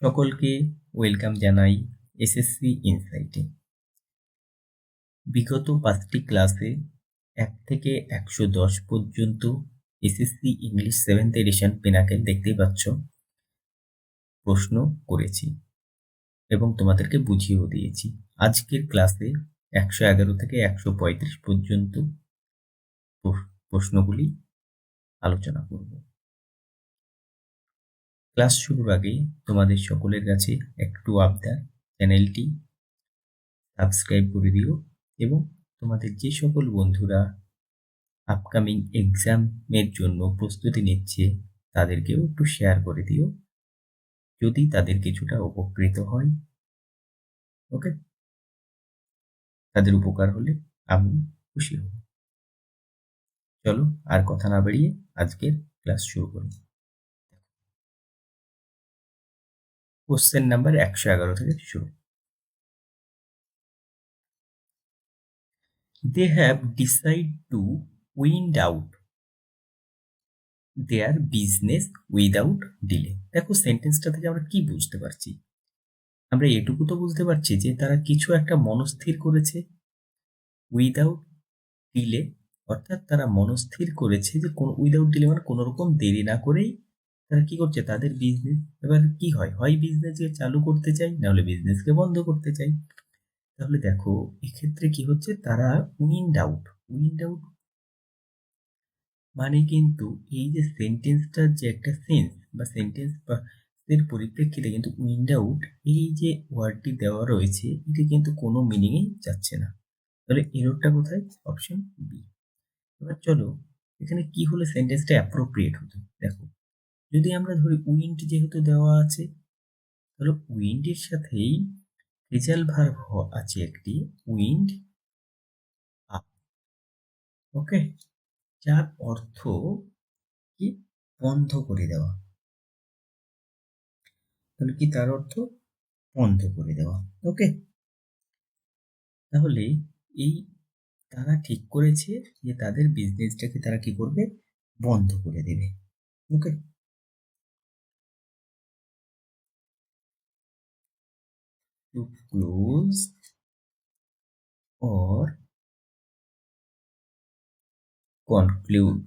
সকলকে ওয়েলকাম জানাই এসএসসি ইনসাইটে। বিগত 5টি ক্লাসে 1 থেকে 110 পর্যন্ত এসএসসি ইংলিশ 7th এডিশন পেনাকেল দেখতেই পাচ্ছ প্রশ্ন করেছি এবং তোমাদেরকে বুঝিয়েও দিয়েছি। আজকের ক্লাসে 111 থেকে 135 পর্যন্ত প্রশ্নগুলি আলোচনা করব। ক্লাস শুরুর আগে তোমাদের সকলের কাছে একটু আবদার, চ্যানেলটি সাবস্ক্রাইব করে দিও এবং তোমাদের যে সকল বন্ধুরা আপকামিং এক্সামের জন্য প্রস্তুতি নিচ্ছে তাদেরকেও একটু শেয়ার করে দিও, যদি তাদের কিছুটা উপকৃত হয়। ওকে, তাদের উপকার হলে আমি খুশি হব। চলো আর কথা না বাড়িয়ে আজকের ক্লাস শুরু করি। কোশ্চেন নাম্বার 111 থেকে শুরু। They have decided to wind out their business without delay। দেখো সেন্টেন্সটা থেকে আমরা কি বুঝতে পারছি? আমরা এটুকু তো বুঝতে পারছি যে তারা কিছু একটা মনস্থির করেছে উইদাউট ডিলে, অর্থাৎ তারা মনস্থির করেছে যে উইদাউট ডিলে মানে কোনো রকম দেরি না করেই তারা কি করছে, তাদের বিজনেস এবার কি হয়, বিজনেসকে চালু করতে চাই, নাহলে বিজনেসকে বন্ধ করতে চাই। তাহলে দেখো এক্ষেত্রে কি হচ্ছে, তারা উইন্ড আউট মানে কিন্তু এই যে সেন্টেন্সটার যে একটা সেন্স বা সেন্টেন্স বা এর পরিপ্রেক্ষিতে কিন্তু উইন্ড আউট এই যে ওয়ার্ডটি দেওয়া রয়েছে এটি কিন্তু কোনো মিনিংয়ে যাচ্ছে না। তাহলে এররটা কোথায়? Option B. এবার চলো এখানে কি হলে সেন্টেন্সটা অ্যাপ্রোপ্রিয়েট হতো। দেখো যদি আমরা ধরি উইন্ড যেহেতু দেওয়া আছে, তাহলে উইন্ডের সাথেই রেজাল্ট ভার্ব আছে একটি উইন্ড আপ। ওকে, যার অর্থ কি বন্ধ করে দেওয়া। তাহলে কি তার অর্থ বন্ধ করে দেওয়া। ওকে, তাহলে এই তারা ঠিক করেছে যে তাদের বিজনেসটাকে তারা কি করবে, বন্ধ করে দেবে। Okay, to close or conclude।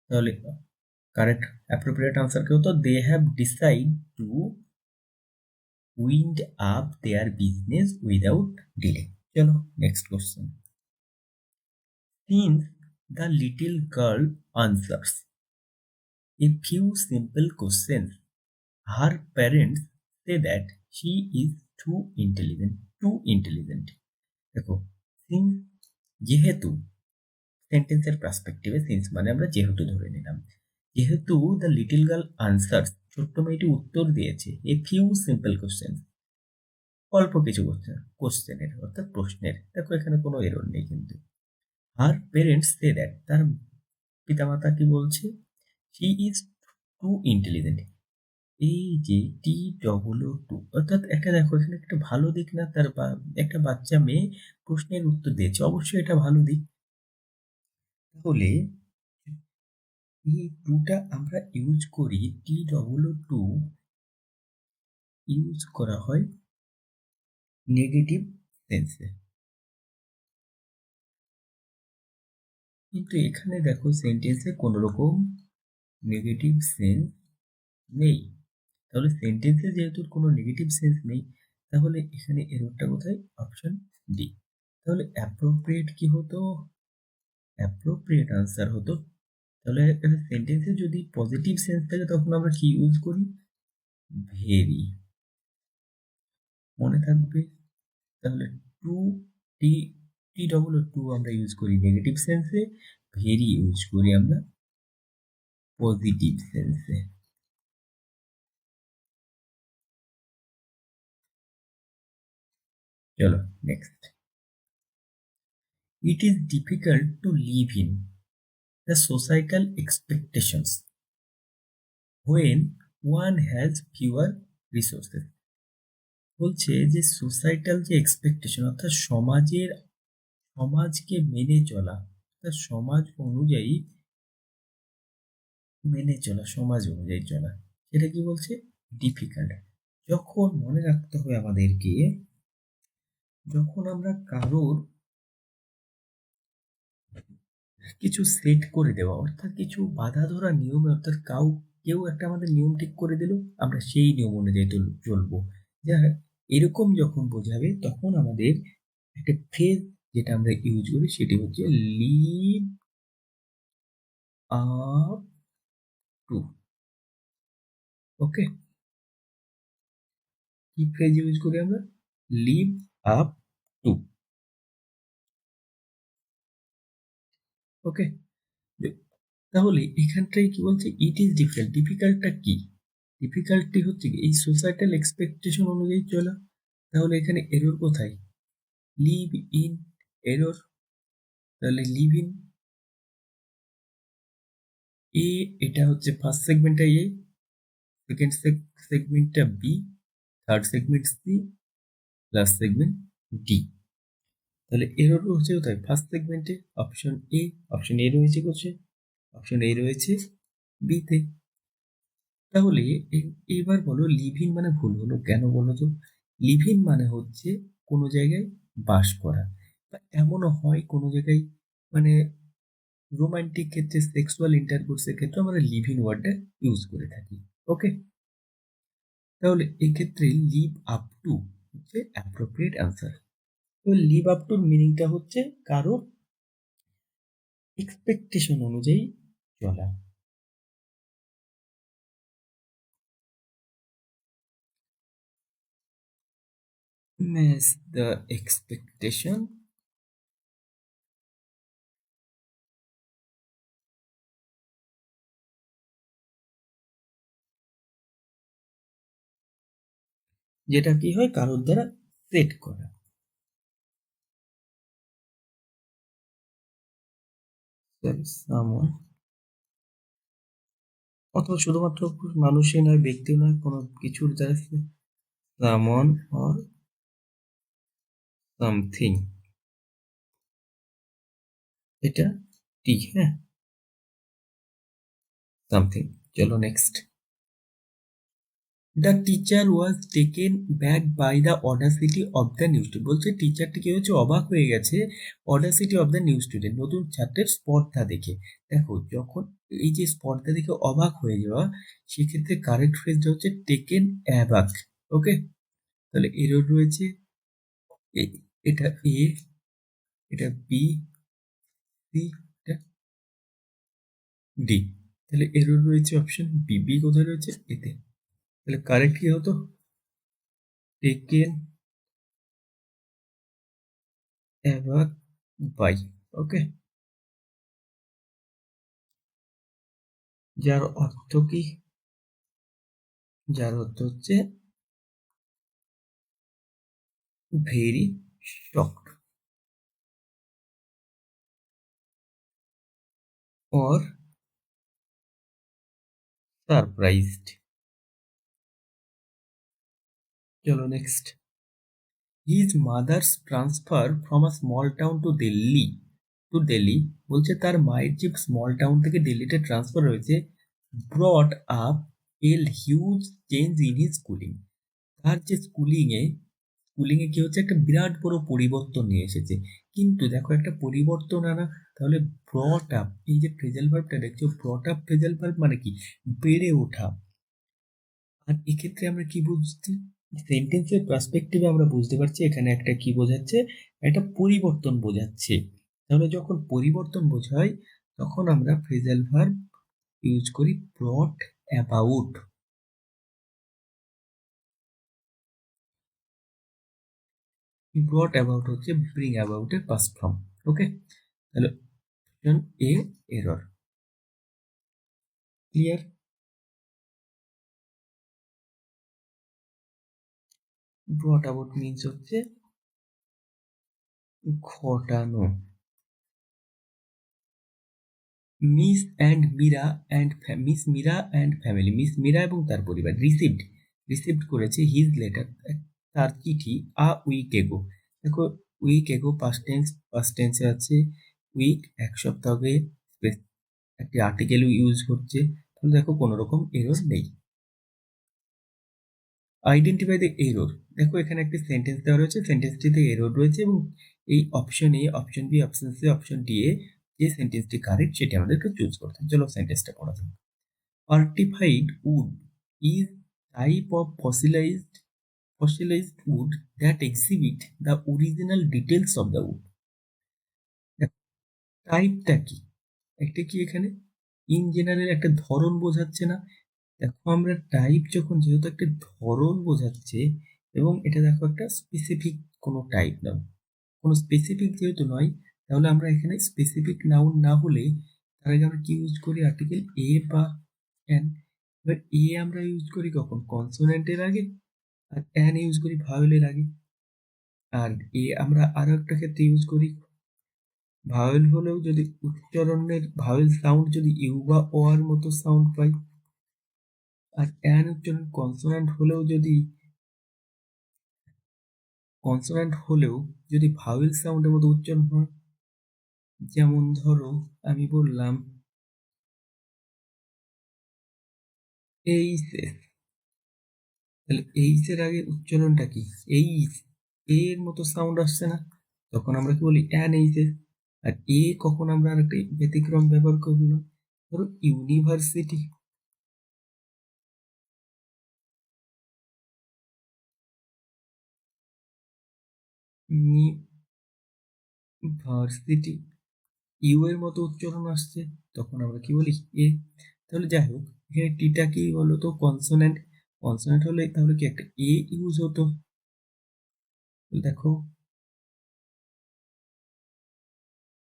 তাহলে কারেক্ট অ্যাপ্রোপ্রিয়েট আনসার কি হতো? They have decide to wind up their business without delay. চলো next question. Since the little girl answers a few simple questions, her parents say that she is too intelligent। দেখো since যেহেতু সেন্টেন্সের পার্সপেক্টিভে since মানে আমরা যেহেতু ধরে নিলাম, যেহেতু দ্য লিটল গার্ল আনসার্স ছোট্ট মেয়েটি উত্তর দিয়েছে এ ফিউ সিম্পল কোশ্চেন অল্প কিছু কোশ্চেনের অর্থাৎ প্রশ্নের। দেখো এখানে কোনো এরর নেই কিন্তু। আর পেরেন্টস সে দ্যাট তার পিতামাতা কি বলছে, শি ইজ টু ইন্টেলিজেন্ট। এই যে টি ডবল ও টু অর্থাৎ একটা দেখো এখানে একটা ভালো দিক না, তার একটা বাচ্চা মেয়ে প্রশ্নের উত্তর দিয়েছে, অবশ্যই এটা ভালো দিক। তাহলে এই টুটা আমরা ইউজ করি, T double O too use করা হয় নেগেটিভ সেন্সে, কিন্তু এখানে দেখো সেন্টেন্সে কোনো রকম নেগেটিভ সেন্স নেই। তাহলে সেন্টেন্সে যেহেতু কোনো নেগেটিভ সেন্স নেই, তাহলে এখানে এররটা কোথায়? Option D. তাহলে অ্যাপ্রোপ্রিয়েট কি হতো? অ্যাপ্রোপ্রিয়েট আনসার হতো, তাহলে সেন্টেন্সে যদি পজিটিভ সেন্স থাকে তখন আমরা কি ইউজ করি? ভেরি। মনে থাকবে। তাহলে টু টি টি ডবল টু আমরা ইউজ করি নেগেটিভ সেন্সে, ভেরি ইউজ করি আমরা পজিটিভ সেন্সে। চলো next. It is difficult to live in the societal expectations when one has fewer resources। বলছে যে সোসাইটাল যে এক্সপেকটেশন অর্থাৎ সমাজকে মেনে চলা, অর্থাৎ সমাজ অনুযায়ী মেনে চলা, সমাজ অনুযায়ী চলা, সেটা কি বলছে? ডিফিকাল্ট। যখন মনে রাখতে হবে আমাদেরকে, যখন আমরা কারোর কিছু সেট করে দেওয়া, অর্থাৎ কিছু বাঁধা ধরা নিয়মে, অর্থাৎ কেউ একটা আমাদের নিয়ম ঠিক করে দিল, আমরা সেই নিয়ম অনুযায়ী চলবো। যা এরকম যখন বোঝাবে, তখন আমাদের একটা ফ্রেজ যেটা আমরা ইউজ করি সেটি হচ্ছে লিভ আপ টু। ওকে, কি ফ্রেজ ইউজ করি আমরা? Leave up to. ওকে, তাহলে এখানটায় কি বলছে? It is difficult. ডিফিকাল্টটা কি? ডিফিকাল্টটি হচ্ছে কি এই সোসাইটাল এক্সপেকটেশন অনুযায়ী চলা। তাহলে এখানে এরর কোথায়? Live in error. তাহলে লিভ ইন এ, এটা হচ্ছে ফার্স্ট সেগমেন্টটা এ, সেকেন্ড সেগমেন্টটা B, third segment C, last segment D. তাহলে এরর হচ্ছে কোথায়? ফার্স্ট সেগমেন্টে, অপশন এ। অপশন এ রয়েছে কোথায়? অপশন এ রয়েছে বি তে। তাহলে এবার বলো লিভ ইন মানে ভুল হলো কেন বলো তো? লিভ ইন মানে হচ্ছে কোনো জায়গায় বাস করা, বা এমনও হয় কোনো জায়গায়, মানে রোমান্টিক ক্ষেত্রে, সেক্সুয়াল ইন্টারকোর্সের ক্ষেত্রে আমরা লিভ ইন ওয়ার্ডটা ইউজ করে থাকি। ওকে, তাহলে এক্ষেত্রে লিভ আপ টু হচ্ছে অ্যাপ্রোপ্রিয়েট অ্যান্সার। তো লিভ আপ টুর মিনিংটা হচ্ছে কারো এক্সপেকটেশন অনুযায়ী চলা। Match the expectation. যেটা কি হয়? কারোর দ্বারা সেট করা। someone, অথবা শুধুমাত্র মানুষই নয়, ব্যক্তি নয়, কোনো কিছুর দ্বারা someone or something, এটা টি। হ্যাঁ, সামথিং। চলো next. The teacher was taken back by the audacity of the new student. বলছে টিচারটি কি হচ্ছে? অবাক হয়ে গেছে audacity of the new student, নতুন ছাত্রের স্পর্ধা দেখে। দেখো, যখন এই যে স্পর্ধা দেখে অবাক হয়ে যাওয়া, সেক্ষেত্রে কারেক্ট ফ্রেজটা হচ্ছে টেকেন অ্যাবাক। ওকে, তাহলে এরর রয়েছে এটা এ, এটা বি, সি, এটা ডি। তাহলে এরর রয়েছে অপশন বি। বি কোথায় রয়েছে? এতে। তাহলে কারেক্ট কি হতো? Taken অ্যাবাক by. ওকে, যার অর্থ কি? যার অর্থ হচ্ছে ভেরি শকড or সারপ্রাইজড। চলো next. His mother's transfer from a small town to Delhi. বলছে তার মায়ের যে স্মল টাউন থেকে দিল্লিতে ট্রান্সফার হয়েছে, brought up a huge change in his schooling. তার যে স্কুলিংয়ে কি হচ্ছে? একটা বিরাট বড় পরিবর্তন নিয়ে এসেছে। কিন্তু দেখো, একটা পরিবর্তন আনা, তাহলে ব্রট আপ, এই যে ফ্রেজাল ভার্বটা দেখছো, ব্রট আপ ফ্রেজাল ভার্ব মানে কি? বেড়ে ওঠা। আর এক্ষেত্রে আমরা কি বুঝছি? সেন্টেন্সের পার্সপেক্টিভে আমরা বুঝতে পারছি এখানে একটা কি বোঝাচ্ছে? একটা পরিবর্তন বোঝাচ্ছে। তাহলে যখন পরিবর্তন বোঝায়, তখন আমরা ফ্রেজাল ভার্ব ইউজ করি ব্রট অ্যাবাউট। ব্রট অ্যাবাউট হচ্ছে ব্রিং অ্যাবাউটের পাস্ট ফর্ম। ওকে, তাহলে option A error. Clear? Brought about means হচ্ছে ঘটানো। Miss Meera and family, Miss Meera এবং তার পরিবার রিসিভড করেছে হিজ লেটার, তার চিঠি, আ উইক এগো। দেখো, উইক এগো পাস্ট টেন্সে আছে। উইক এক সপ্তাহ আগে, একটি আর্টিকেল ইউজ হচ্ছে। তাহলে দেখো কোনো রকম এরর নেই। আইডেন্টিফাই দ্য এরর, দেখো এখানে একটি সেন্টেন্স দেওয়া রয়েছে, সেন্টেন্সটিতে এরর রয়েছে এবং এই option A, option B, option C, option D এ যে সেন্টেন্সটি কারেক্ট সেটি আমাদেরকে চুজ করতে হবে। চলো সেন্টেন্সটা পড়া যাক। Fortified wood is type of fossilized wood that exhibit the original details of the wood. টাইপটা কি? একটা কি এখানে ইন জেনারেল একটা ধরন বোঝাচ্ছে না? দেখো আমরা টাইপ যখন, যেহেতু একটা ধরন বোঝাচ্ছে এবং এটা দেখো একটা স্পেসিফিক কোনো টাইপ নাও, কোনো স্পেসিফিক যেহেতু নয়, তাহলে আমরা এখানে স্পেসিফিক নাউন না হলে তার আগে আমরা কি ইউজ করি? আর্টিকেল এ বা অ্যান। এবার এ আমরা ইউজ করি কখন? কনসোনেন্টের আগে, আর অ্যান ইউজ করি ভাওয়েলের আগে। আর এ আমরা আরো একটা ক্ষেত্রে ইউজ করি, ভাওয়েল হলেও যদি উচ্চারণের ভাওয়েল সাউন্ড যদি ইউ বা ও এর মতো সাউন্ড পাই, আর অ্যান উচ্চারণ কনসোনেন্ট হলেও যদি ভাওয়েল সাউন্ডের মতো উচ্চারণ হয়, যেমন ধরো আমি বললাম এইচ এস, তাহলে এইচ এর আগে উচ্চারণটা কি? এইচ, এর মতো সাউন্ড আসছে না, তখন আমরা কি বলি? An H S. আর এ কখন আমরা আরেকটি ব্যতিক্রম ব্যবহার করলাম, ধরো ইউনিভার্সিটি, ভার্সিটি, ইউ এর মতো উচ্চারণ আসছে, তখন আমরা কি বলি? এ। তাহলে যাই হোক, এখানে টিটা কি বলতো? কনসোনেন্ট। কনসোনেন্ট হলে তাহলে কি একটা এ ইউজ হতো। দেখো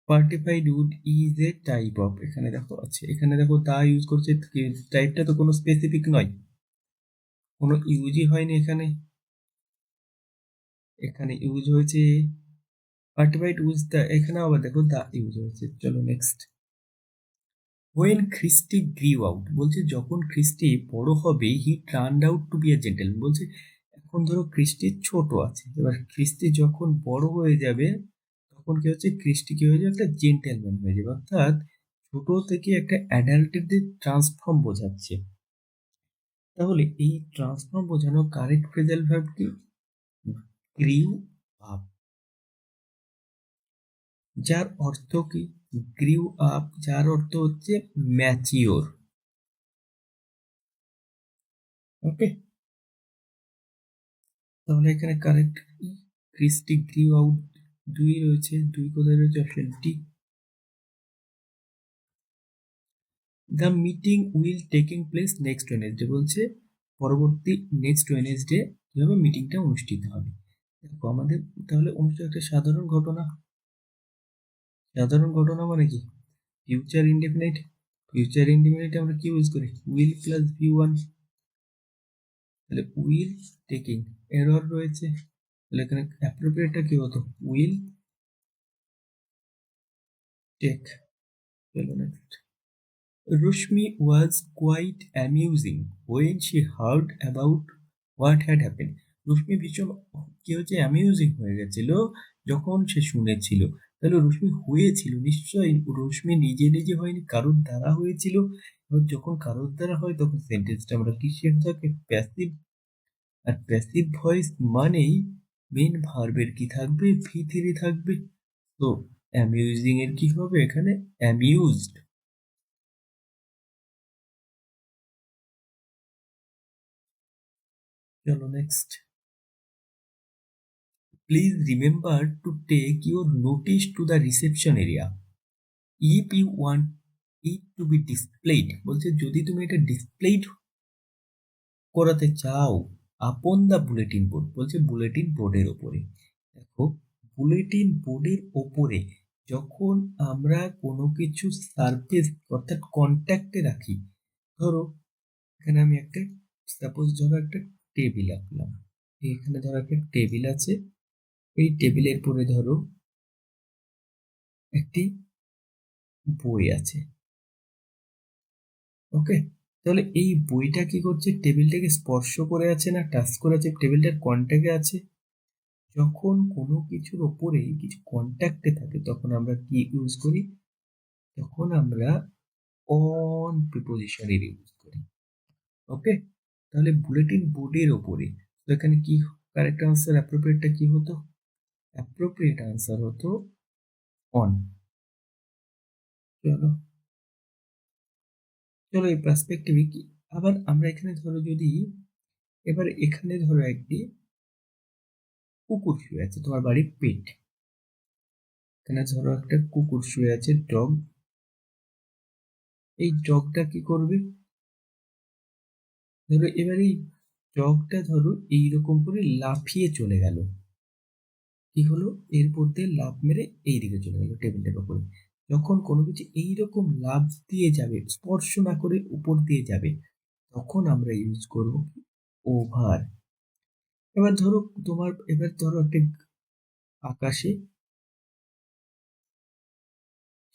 petrified wood is a type of, এখানে দেখো আছে, এখানে দেখো দা ইউজ করছে, টাইপটা তো কোনো স্পেসিফিক নয়, কোনো ইউজই হয়নি এখানে, এখানে ইউজ হয়েছে পার্টিফাইড উজ দা, এখানে আবার দেখো দা ইউজ হয়েছে। চলো next. When Christie grew out, বলছে যখন খ্রিস্টি বড় হবে, he turned out to be a gentleman, বলছে এখন ধরো খ্রিস্টি ছোট আছে, এবার খ্রিস্টি যখন বড় হয়ে যাবে তখন কি হচ্ছে? খ্রিস্টি কি হয়ে যাবে? একটা জেন্টেলম্যান হয়ে যাবে, অর্থাৎ ছোট থেকে একটা অ্যাডাল্টের ট্রান্সফর্ম বোঝাচ্ছে। তাহলে এই ট্রান্সফর্ম বোঝানো কারেক্ট ফ্রেজাল ভার্ব কি? গ্রিউ আপ, যার অর্থ কি? গ্রিউ আপ, যার অর্থ হচ্ছে ম্যাচিওর। ওকে, তাহলে এখানে কারেক্ট ক্রিস্টি গ্রিউ আউট, দুই রয়েছে, দুই কোথায় রয়েছে? Option D. The meeting will taking place next Wednesday, বলছে পরবর্তী নেক্সট ওয়েনেসডে কিভাবে মিটিংটা অনুষ্ঠিত হবে। দেখো আমাদের তাহলে অনুষ্ঠিত একটা সাধারণ ঘটনা, সাধারণ ঘটনা মানে কি? ফিউচার ইনডেফিনাইট, ফিউচার ইনডেফিনাইট আমরা কি ইউজ করি? উইল প্লাস ভি ওয়ান, তাহলে উইল টেকিং, এরর রয়েছে, তাহলে এখানে অ্যাপ্রোপ্রিয়েটটা কি হতো? Will take. চলো next. Rushmi was quite amusing when she heard about what had happened. রশ্মি ভীষণ কি হচ্ছে? অ্যামিউজিং হয়ে গেছিল যখন সে শুনেছিল। তাহলে রশ্মি হয়েছিল নিশ্চয়ই, রশ্মি নিজে নিজে হয়নি, কারোর দ্বারা হয়েছিল। এবার যখন কারোর দ্বারা হয় তখন সেন্টেন্সটা আমরা কিসের থাকে? প্যাসিভ। আর প্যাসিভ ভয়েস মানেই মেন ভার্বের কি থাকবে? ভি থ্রি থাকবে। তো অ্যামিউজিং এর কি হবে এখানে? অ্যামিউজড। চলো next. Please remember to take your notice to the reception area if you want it to be displayed, বলছে যদি তুমি এটা ডিসপ্লেড করাতে চাও আপন দ্য বুলেটিন বোর্ড, বলছে বুলেটিন বোর্ডের ওপরে। দেখো বুলেটিন বোর্ডের ওপরে যখন আমরা কোনো কিছু সারফেস অর্থাৎ কন্ট্যাক্টে রাখি, ধরো এখানে আমি একটা, সাপোজ ধরো একটা টেবিল আঁকলাম, এখানে ধরো একটা টেবিল আছে, এই টেবিলের পরে ধরো একটি বই আছে। ওকে, তাহলে এই বইটা কি করছে? টেবিলটাকে স্পর্শ করে আছে না টাচ করে আছে? টেবিলটার কন্ট্যাক্টে আছে। যখন কোনো কিছুর ওপরে কিছু কন্ট্যাক্টে থাকে তখন আমরা কি ইউজ করি? তখন আমরা অন প্রিপোজিশনের ইউজ করি। ওকে, তাহলে বুলেটিন বোর্ডের ওপরে, তো এখানে কি কারেক্ট আনসার অ্যাপ্রোপ্রিয়েটটা কি হতো? অ্যাপ্রোপ্রিয়েট আনসার হতো অন। চলো চলো এই পার্সপেক্টিভে কি আবার আমরা এখানে ধরো যদি এবার এখানে ধরো একটি কুকুর শুয়ে আছে, তোমার বাড়ির পেট। এখানে ধরো একটা কুকুর শুয়ে আছে, ডগ। এই ডগটা কি করবে? ধরো এবার এই ডগটা ধরো এইরকম করে লাফিয়ে চলে গেল। কি হলো? এরপর দিয়ে লাফ মেরে এইদিকে চলে গেল টেবিলের উপরে। যখন কোনো কিছু এইরকম লাফ দিয়ে যাবে, স্পর্শ না করে উপর দিয়ে যাবে, তখন আমরা ইউজ করব ওভার। এবার ধরো একটা আকাশে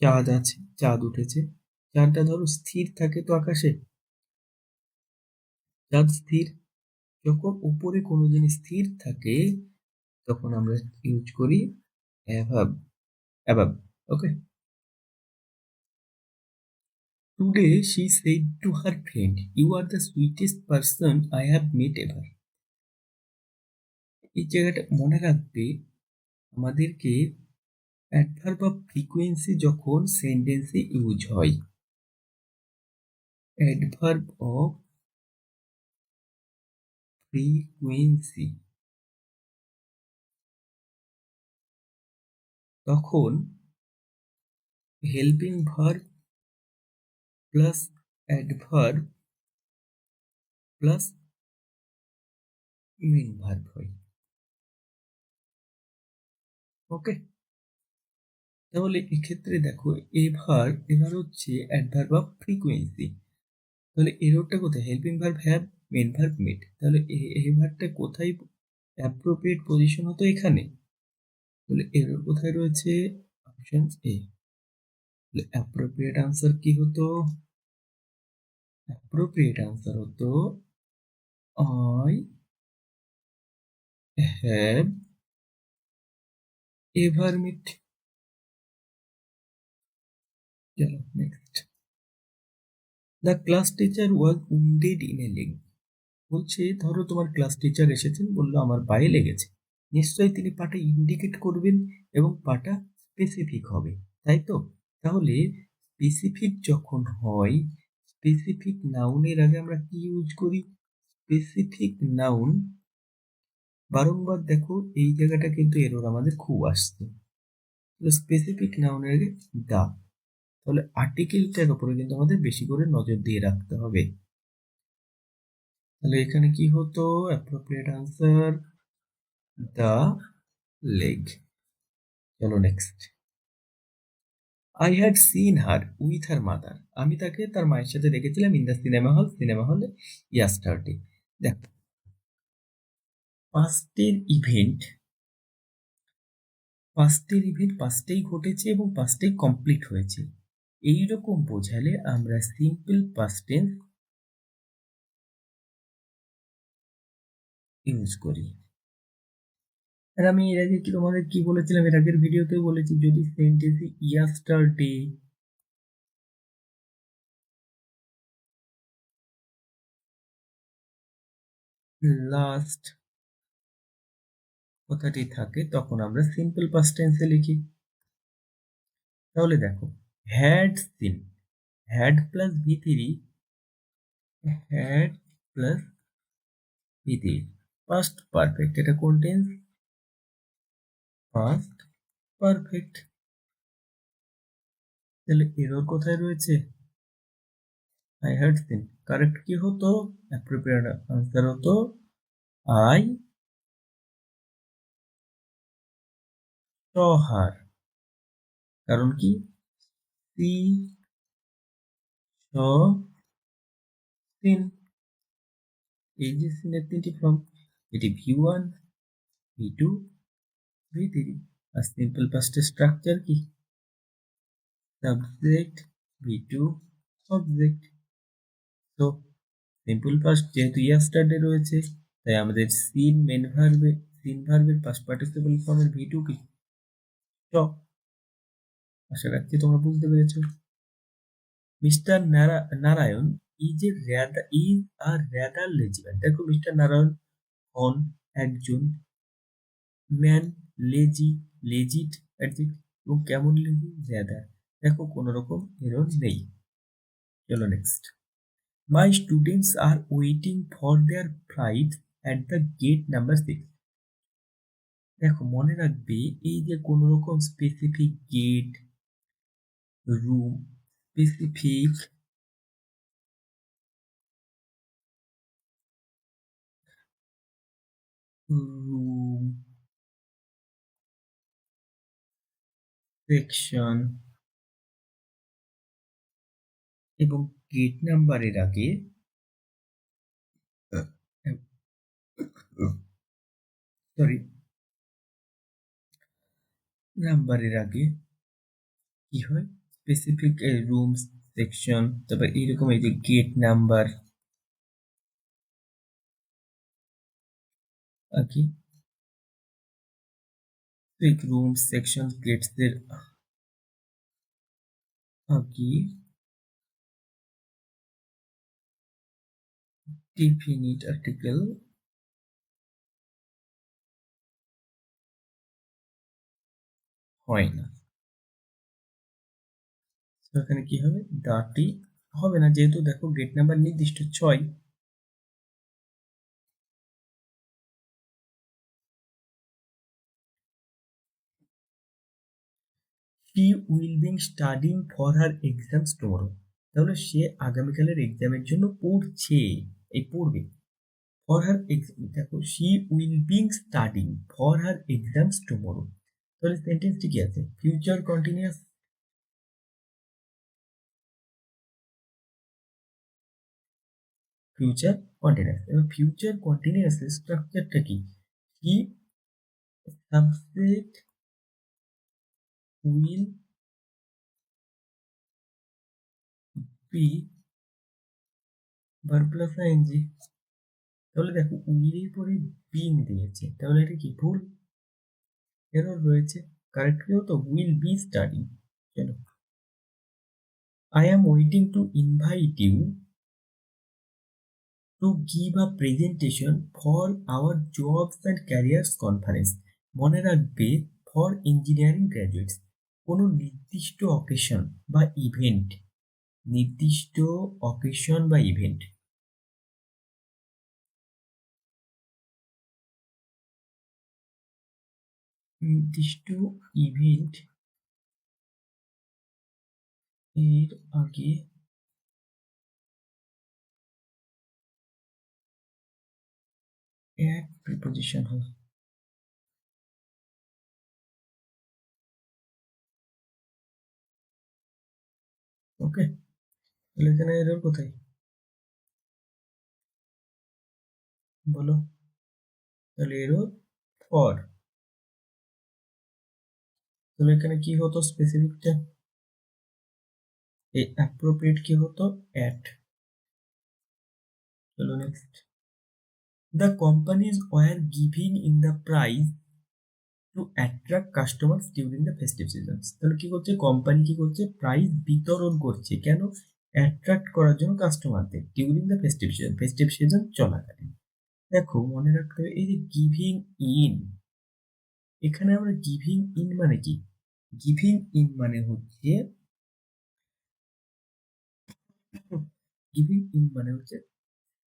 চাঁদ আছে, চাঁদ উঠেছে। চাঁদটা ধরো স্থির থাকে তো আকাশে, চাঁদ স্থির। যখন উপরে কোনো জিনিস স্থির থাকে তখন আমরা ইউজ করি above. Above. Okay. Today she said to her friend, "You are the sweetest person I have met ever." এই জায়গাটা মনে রাখবে, আমাদেরকে অ্যাডভার্ব অফ ফ্রিকোয়েন্সি যখন সেন্টেন্সে ইউজ হয়, অ্যাডভার্ব অফ ফ্রিকোয়েন্সি, তখন helping verb plus adverb plus main verb হয়। ওকে, তাহলে এক্ষেত্রে দেখো এবার হচ্ছে অ্যাডভার্ব অফ ফ্রিকোয়েন্সি। তাহলে এররটা কোথায়? Helping verb have, main verb made. তাহলে এই ভার্বটা কোথায় অ্যাপ্রোপ্রিয়েট পজিশন হতো? এখানে। তাহলে এরর কোথায় রয়েছে? Option A. তাহলে অ্যাপ্রোপ্রিয়েট আনসার কি হতো? অ্যাপ্রোপ্রিয়েট আনসার হতো আই হ্যাভ এভার মেড। চলো next. The class teacher was wounded in a leg. বলছে ধরো তোমার ক্লাস টিচার এসেছেন, বললো আমার পায়ে লেগেছে। নিশ্চয়ই তিনি পাটা ইন্ডিকেট করবেন এবং পাটা স্পেসিফিক হবে, তাই তো? তাহলে স্পেসিফিক যখন হয়, স্পেসিফিক নাউনের আগে আমরা কি ইউজ করি? Specific noun. বারংবার দেখো এই জায়গাটা কিন্তু এরর আমাদের খুব আসছে। স্পেসিফিক নাউনের আগে দা। তাহলে আর্টিকেলটার উপরে কিন্তু আমাদের বেশি করে নজর দিয়ে রাখতে হবে। তাহলে এখানে কি হতো? Appropriate answer the leg. চলো next. I had seen her with her mother. আমি তাকে তার মায়ের সাথে দেখেছিলাম ইন দ্য সিনেমা হলে ইয়াস্টারডে। দেখো, পাস্টের ইভেন্ট পাস্টেই ঘটেছে এবং পাস্টেই কমপ্লিট হয়েছে, এইরকম বোঝালে আমরা সিম্পল পাস্ট টেন্স ইউজ করি। আর আমি এর আগে তোমাদের কি বলেছিলাম, এর আগের ভিডিওতেও বলেছি, যদি সেন্টেন্সে ইয়াস্টারডে, লাস্ট কথাটি থাকে তখন আমরা সিম্পল পাস্ট টেন্সে লিখি। তাহলে দেখো, had seen, had plus V three, had plus V three, past perfect. এটা কোন টেন্স? Past perfect. তাহলে এরর কোথায় রয়েছে? I had scene. কারেক্ট কি হতো? অ্যাপ্রোপ্রিয়েট আনসার হতো আই স হার। কারণ কি? সি স সিন। এই যে সিনের তিনটি ফর্ম, এটি ভি1, ভি2, ভি3। আর সিম্পল পাস্টের স্ট্রাকচার কি? Subject, ভি2, object. তো সিম্পল পাস্ট যেহেতু ইয়াস্টারডে রয়েছে, তাই আমাদের সিন ভার্বের পাস্ট পার্টিসিপল ফর্মের ভি2 কি? স। আশা রাখছি তোমরা বুঝতে পেরেছো। Mister Narayan is a rather lazy man. দেখো মিস্টার নারায়ণ হন একজন ম্যান, লেজি, লেজিট অ্যাডজেক্ট এবং কেমন লেজি, র্যাদার। দেখো কোনো রকম এরর নেই। চলো next. My students are waiting for their flight at the gate number 6। দেখো মনে রাখবে এই যে কোনো রকম specific gate, room, specific room, section এবং গেট নাম্বারের আগে সরি নাম্বারের আগে কি হয়, স্পেসিফিক রুমস, সেকশন, তারপর এইরকম এই যে গেট নাম্বার আগে, রুমস, সেকশন, গেটস এর আগে ডিফিনিট আর্টিকেল হয় না। তো এখানে কি হবে, দাটি হবে না, যেহেতু দেখো গেট নাম্বার নির্দিষ্ট 6। She will be studying for her exams tomorrow. তাহলে সে আগামীকালের এক্সামের জন্য পড়ছে, এই পড়বে। ফর হার দেখো she will be studying for her exams tomorrow, তাহলে সেন্টেন্সটি কি আছে, ফিউচার কন্টিনিউয়াস, ফিউচার কন্টিনিউয়াস। এবার ফিউচার কন্টিনিউয়াস স্ট্রাকচারটা কি, he subject will be verb plus ING. তাহলে দেখো উইলের পরে বিং দিয়েছে, তাহলে এটা কি ভুল, এরর রয়েছে। কারেক্ট কি হতো, উইল বি স্টাডিং। চলো, I am waiting to invite you to give a presentation for our jobs and careers conference. মনে রাখবে ফর ইঞ্জিনিয়ারিং গ্র্যাজুয়েটস, কোনো নির্দিষ্ট অকেশন বা ইভেন্ট, নির্দিষ্ট অকেশন বা ইভেন্ট, নির্দিষ্ট ইভেন্ট এর আগে এক প্রিপোজিশন হয়। ওকে, তাহলে এখানে এরর কোথায় বলো, তাহলে এরর ফর, তাহলে এখানে কি হতো স্পেসিফিকটা, এই অ্যাপ্রোপ্রিয়েট কি হতো অ্যাট। চলো next. The companies were giving in the price to attract customers during the festive seasons. তাহলে কি করছে, কোম্পানি কি করছে, প্রাইস বিতরণ করছে, কেন, অ্যাট্রাক্ট করার জন্য কাস্টমারদের, ডিউরিং দ্য ফেস্টিভ সিজন চলাকালীন। দেখো মনে রাখতে হবে এই যে গিভিং ইন, এখানে আমরা গিভিং ইন মানে কি, গিভিং ইন মানে হচ্ছে, গিভিং ইন মানে হচ্ছে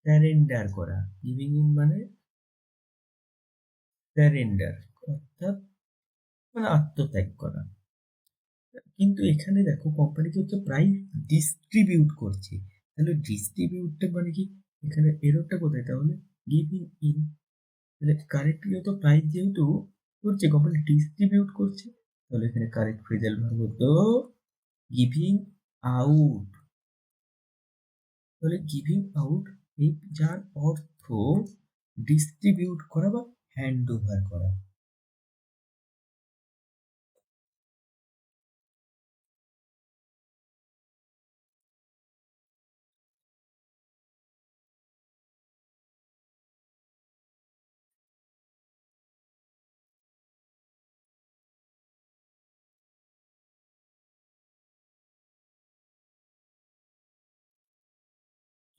স্যারেন্ডার করা, গিভিং ইন মানে স্যারেন্ডার, অর্থাৎ মানে আত্মত্যাগ করা। কিন্তু এখানে দেখো কোম্পানি কি হচ্ছে, প্রাইস ডিস্ট্রিবিউট করছে, তাহলে ডিস্ট্রিবিউটটা মানে কি, এখানে এররটা কোথায়, তাহলে গিভিং ইন, তাহলে কারেক্টলি হতো প্রাইস যেহেতু করছে, কোম্পানি ডিস্ট্রিবিউট করছে, তাহলে এখানে কারেক্ট ফ্রেজাল ভার্ব হতো গিভিং আউট। তাহলে গিভিং আউট, এই যার অর্থ ডিস্ট্রিবিউট করা বা হ্যান্ড ওভার করা।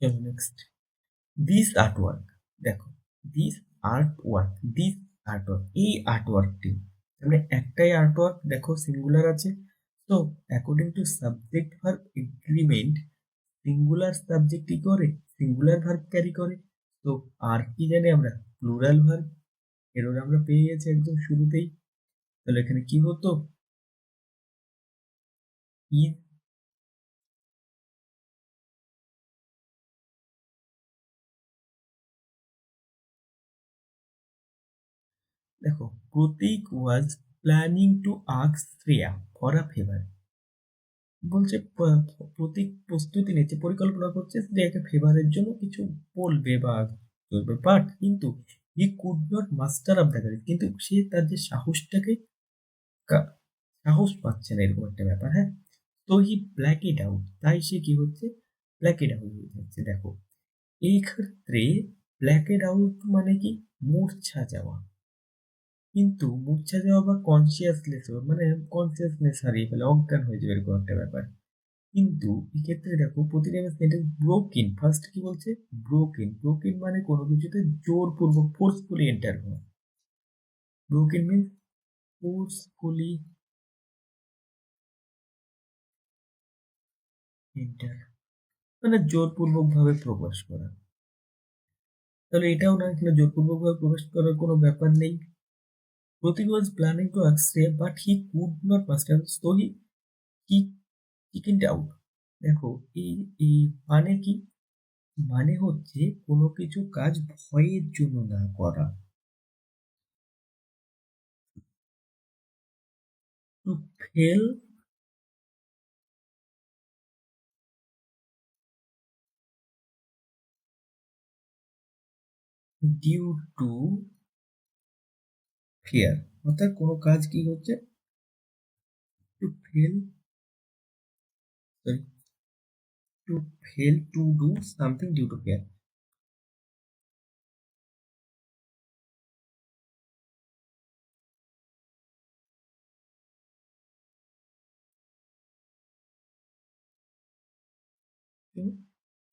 চলো নেক্সট। দিস আর্টওয়ার্ক, দেখো, দিস আর্টওয়ার্ক, দিস আর্টওয়ার্ক, এই আর্টওয়ার্কটি মানে একটাই আর্টওয়ার্ক, দেখো সিঙ্গুলার আছে। তো according to subject verb agreement, singular subject কি করে, সিঙ্গুলার ভার্ব ক্যারি করে। তো আর কি জানি আমরা, প্লুরাল ভার্ব। এরর আমরা পেয়ে গেছি একদম শুরুতেই। তাহলে এখানে কি হতো, ইজ। দেখো, Pratik was planning to ask Shreya for a favour. বলছে প্রতীক প্রস্তুতি নিচ্ছে, পরিকল্পনা করছে শ্রেয়াকে ফেভারের জন্য কিছু বলবে বা করবে, বাট কিন্তু হি could not master of the courage, কিন্তু সে তার যে সাহসটাকে কা- সাহস পাচ্ছে না, এরকম একটা ব্যাপার। হ্যাঁ, তো হি ব্ল্যাক ইট আউট, তাই সে কি হচ্ছে, ব্ল্যাক ইট আউট হয়ে যাচ্ছে। দেখো, এই ক্ষেত্রে ব্ল্যাক ইট আউট মানে কি, মূর্ছা যাওয়া। কিন্তু মূর্ছা যাওয়া বা কনসিয়াসলেস মানে কনসিয়াসনেস হারিয়ে ফেলে, অজ্ঞান হয়ে যাবে, এরকম একটা ব্যাপার। কিন্তু এক্ষেত্রে দেখো, প্রতিটা সেন্টেন্স ব্রোকেন, ফার্স্ট কি বলছে, ব্রোকেন। ব্রোকেন মানে কোনো কিছুতে জোরপূর্বক ফোর্সফুলি এন্টার হওয়া। ব্রোকেন মিন্স ফোর্সফুলি এন্টার, মানে জোরপূর্বক ভাবে প্রবেশ করা। তাহলে এটাও না, এখানে জোরপূর্বক ভাবে প্রবেশ করার কোনো ব্যাপার নেই। Pratik was planning to extra but he could not muster, so he chickened out. দেখো, এই এই মানে কি, মানে হচ্ছে কোনো কিছু কাজ ভয়ের জন্য না করা। To fail due to fear, অর্থাৎ কোনো কাজ কি হচ্ছে, to fail, sorry, to fail to do something due to fear.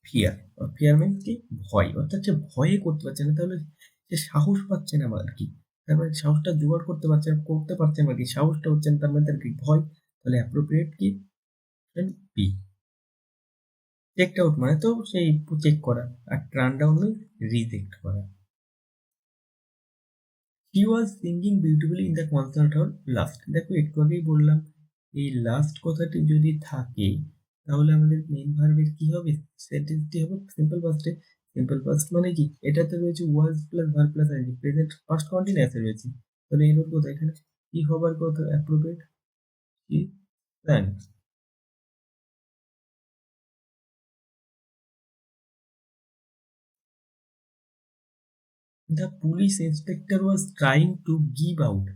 Fear, fear means কি, ভয়, অর্থাৎ সে ভয়ে করতে পারছে না, তাহলে সে সাহস পাচ্ছে না আর কি। তার মানে সাহসটা জোগাড় করতে পারছে না, করতে পারছে না আর কি, সাহসটা হচ্ছে না, তার মানে তার কি ভয়। তাহলে অ্যাপ্রোপ্রিয়েট কি, বি। চেকড আউট মানে তো সেই চেক করা, আর টার্ন ডাউন মিন্স রিজেক্ট করা। He was singing beautifully in the concert hall last. দেখো, একটু আগেই বললাম, এই লাস্ট কথাটি যদি থাকে তাহলে আমাদের মেইন ভার্বের কি হবে, সেন্টেন্সটি হবে সিম্পল পাস্টে। সিম্পল পাস্ট মানে কি, এটাতে রয়েছে was plus verb plus I N G, present past কন্টিনিউয়াসে রয়েছে। তাহলে এর কথা এখানে কি হবার কথা, অ্যাপ্রোপ্রিয়েট কি, plan. The police inspector was trying to give out.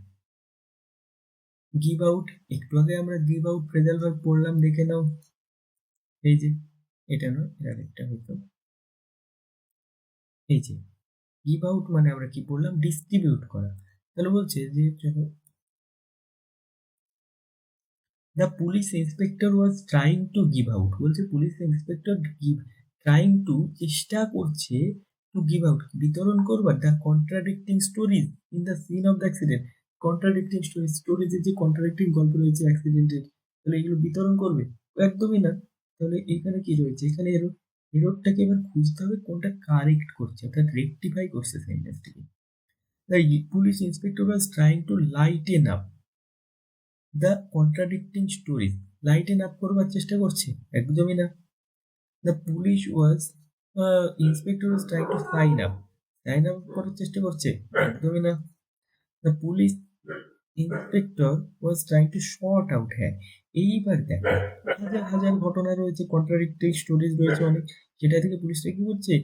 Give out, একটু আগে আমরা গিভ আউট ফ্রেজাল ভার্ব পড়লাম, দেখে নাও। এই যে, এটা নয়, এর আরেকটা হয়তো, এই যে গিভ আউট মানে আমরা কি বললাম, ডিস্ট্রিবিউট করা। তাহলে বলছে যে চলো, the police inspector was trying to give out, বলছে police inspector give, trying to চেষ্টা করছে, টু গিভ আউট বিতরণ করবার, the contradicting stories in the scene of the accident. Contradicting stories, স্টোরিজের যে কন্ট্রাডিক্টিং গল্প রয়েছে অ্যাক্সিডেন্টের, তাহলে এগুলো বিতরণ করবে, একদমই না। তাহলে এখানে কি রয়েছে, এখানে এরর, এররটাকে এবার খুঁজতে হবে কোনটা কারেক্ট করছে, অর্থাৎ রেকটিফাই করছে সেন্টেন্সটিকে। The police inspector was trying to lighten up the contradicting stories. Lighten up করবার চেষ্টা করছে, একদমই না। The police was, inspector was trying to sign up, sign up করার চেষ্টা করছে, একদমই না। The police inspector was trying to sort out, হ্যাঁ। এইবার দেখো, হাজার হাজার ঘটনা রয়েছে, কন্ট্রাডিক্টিং স্টোরিজ রয়েছে অনেক, সেটা থেকে পুলিশটা কি করছে,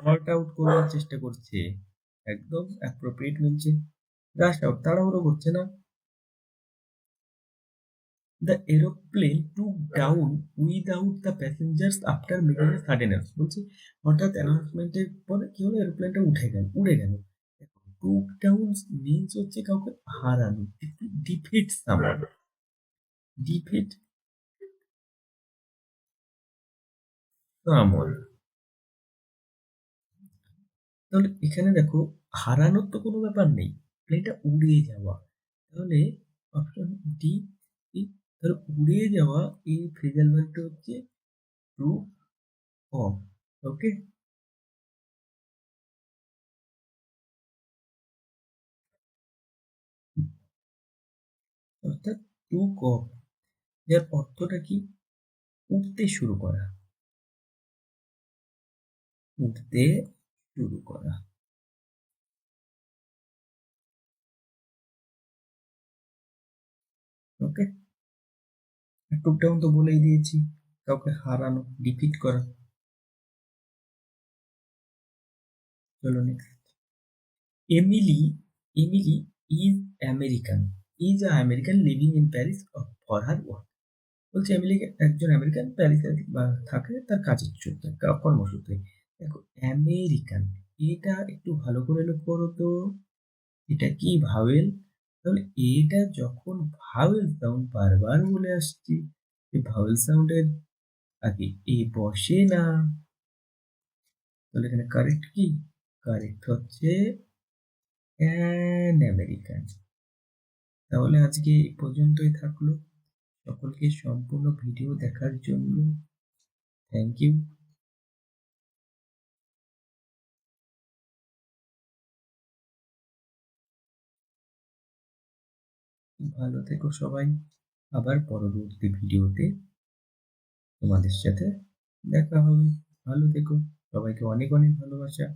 শর্ট আউট করার চেষ্টা করছে, একদম অ্যাপ্রোপ্রিয়েট মিলছে। রাশ আউট, তাড়াহুড়ো করছে না। The aeroplane took down without the passengers after making a sudden announcement, বলছে হঠাৎ অ্যানাউন্সমেন্টের পরে কি হলো, এরোপ্লেনটা উঠে গেল, উড়ে গেল। টুক ডাউন মিন্স হচ্ছে কাউকে হারানো, ডিফিট সামওয়ান, ডিফিট সামওয়ান। তাহলে এখানে দেখো হারানোর তো কোনো ব্যাপার নেই, প্লেনটা উড়ে যাওয়া। তাহলে অপশন ডি, তাহলে উড়ে যাওয়া এই ফ্রেজাল ভার্বটা হচ্ছে টু অফ। ওকে, অর্থাৎ টু অফ, যার অর্থটা কি? উঠতে শুরু করা, উঠতে শুরু করা। ওকে, টুক ডাউন তো বলেই দিয়েছি, কাউকে হারানো, ডিফিট করা। চলো next. Emily, Emily is American, is a American living in Paris for her work. বলছে এমিলি একজন আমেরিকান, প্যারিসে বা থাকে তার কাজের সূত্রে, কর্মসূত্রে। দেখো আমেরিকান, এটা একটু ভালো করে লক্ষ্য করো তো, এটা কি ভাওয়েল? তাহলে এটা যখন ভাওয়েল সাউন্ড বারবার বলে আসছি, এই ভাওয়েল সাউন্ডের আগে এ বসে না, তাহলে এখানে কারেক্ট কি? কারেক্ট হচ্ছে অ্যান আমেরিকান। তাহলে আজকে এই পর্যন্তই থাকলো। সকলকে সম্পূর্ণ ভিডিও দেখার জন্য থ্যাংক ইউ। ভালো থেকো সবাই, আবার পরবর্তী ভিডিওতে তোমাদের সাথে দেখা হবে। ভালো থেকো, সবাইকে অনেক অনেক ভালোবাসা।